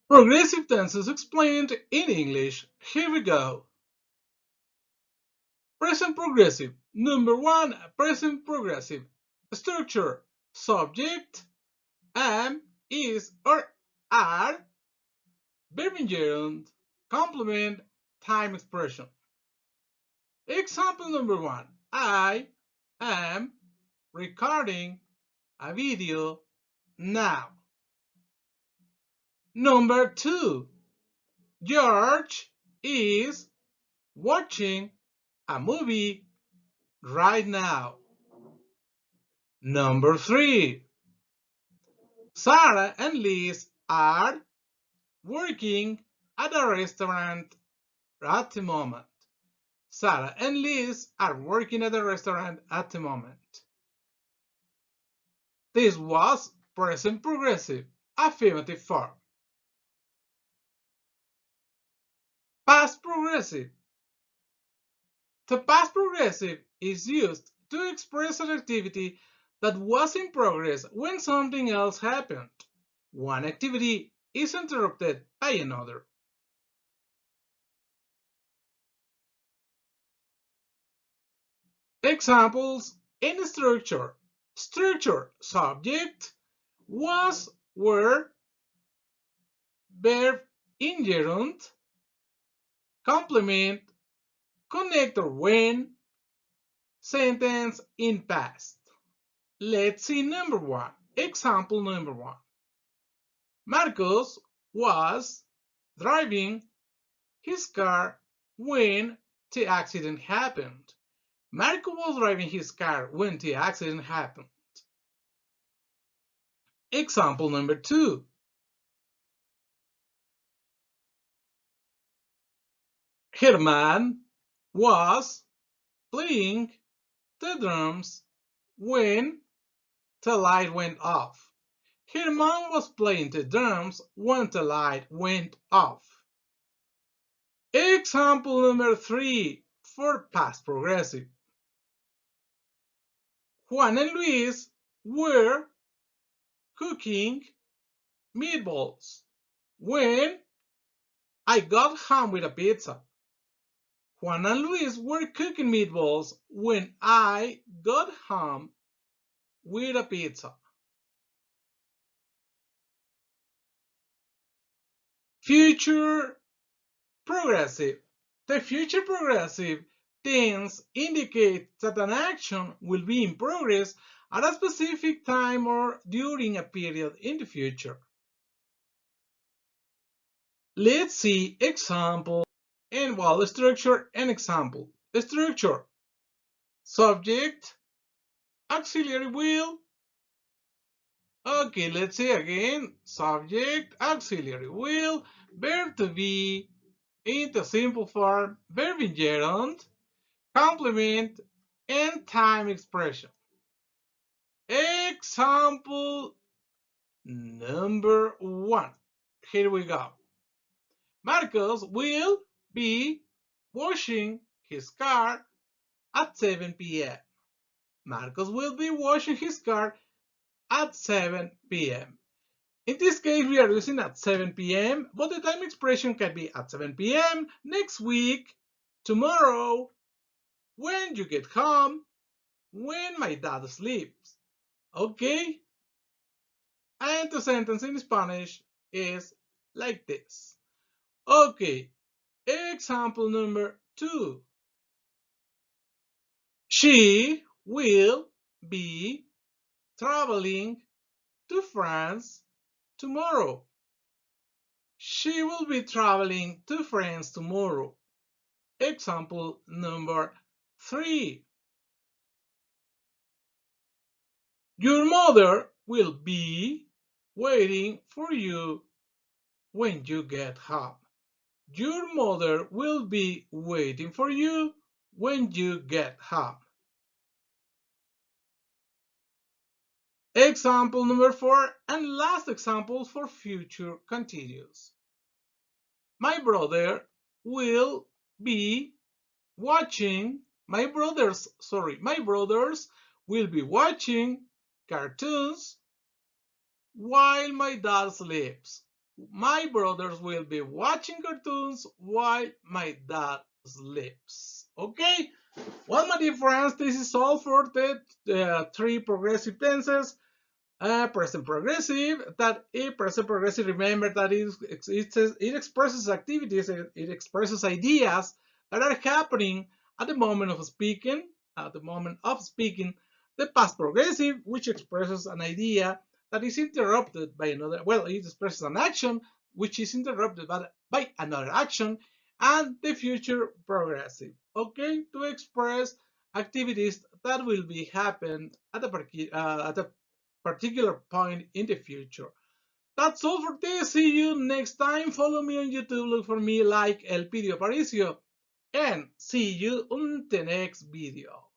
Progressive tenses explained in English. Here we go. Present progressive. Number 1. Present progressive. Structure. Subject. Am, is, or are. Verb in gerund. Complement. Time expression. Example number 1. I am recording a video now. Number 2. George is watching a movie right now. Number 3. Sarah and Liz are working at a restaurant at the moment. Sarah and Liz are working at a restaurant at the moment. This was present progressive, affirmative form. Past progressive. The past progressive is used to express an activity that was in progress when something else happened. One activity is interrupted by another. Examples in structure. Structure, subject, was, were, verb in gerund, complement, connector when, sentence in past. Let's see number 1. Example number 1. Marcos was driving his car when the accident happened. Marco was driving his car when the accident happened. Example number 2. Herman was playing the drums when the light went off. Herman was playing the drums when the light went off. Example number 3 for past progressive. Juan and Luis were cooking meatballs when I got home with a pizza. Juan and Luis were cooking meatballs when I got home with a pizza. Future progressive. The future progressive tense indicates that an action will be in progress at a specific time or during a period in the future. Let's see example and structure and example. Structure. Subject. Auxiliary will. Okay, let's see again. Subject, auxiliary will, verb to be, in the simple form, verb in gerund, complement, and time expression. Example number 1. Here we go. Marcos will be washing his car at 7 p.m. Marcos will be washing his car at 7 p.m. In this case, we are using at 7 p.m., but the time expression can be at 7 p.m., next week, tomorrow, when you get home, when my dad sleeps. Okay? And the sentence in Spanish is like this. Okay, example number 2. She will be traveling to France tomorrow. She will be traveling to France tomorrow. Example number 3. Your mother will be waiting for you when you get home. Your mother will be waiting for you when you get home. Example number 4 and last example for future continuous. My brother will be watching, my brothers will be watching cartoons while my dad sleeps. my brothers will be watching cartoons while my dad sleeps. Okay? Well, my dear friends, this is all for the three progressive tenses. Present progressive, that a present progressive, remember that it expresses activities, it expresses ideas that are happening at the moment of speaking. At the moment of speaking, the past progressive, which expresses an idea that is interrupted by another, well, it expresses an action which is interrupted by another action, and the future progressive, okay, to express activities that will be happen at a particular point in the future. That's all for this. See you next time. Follow me on YouTube. Look for me like El Pidio Aparicio. And see you on the next video.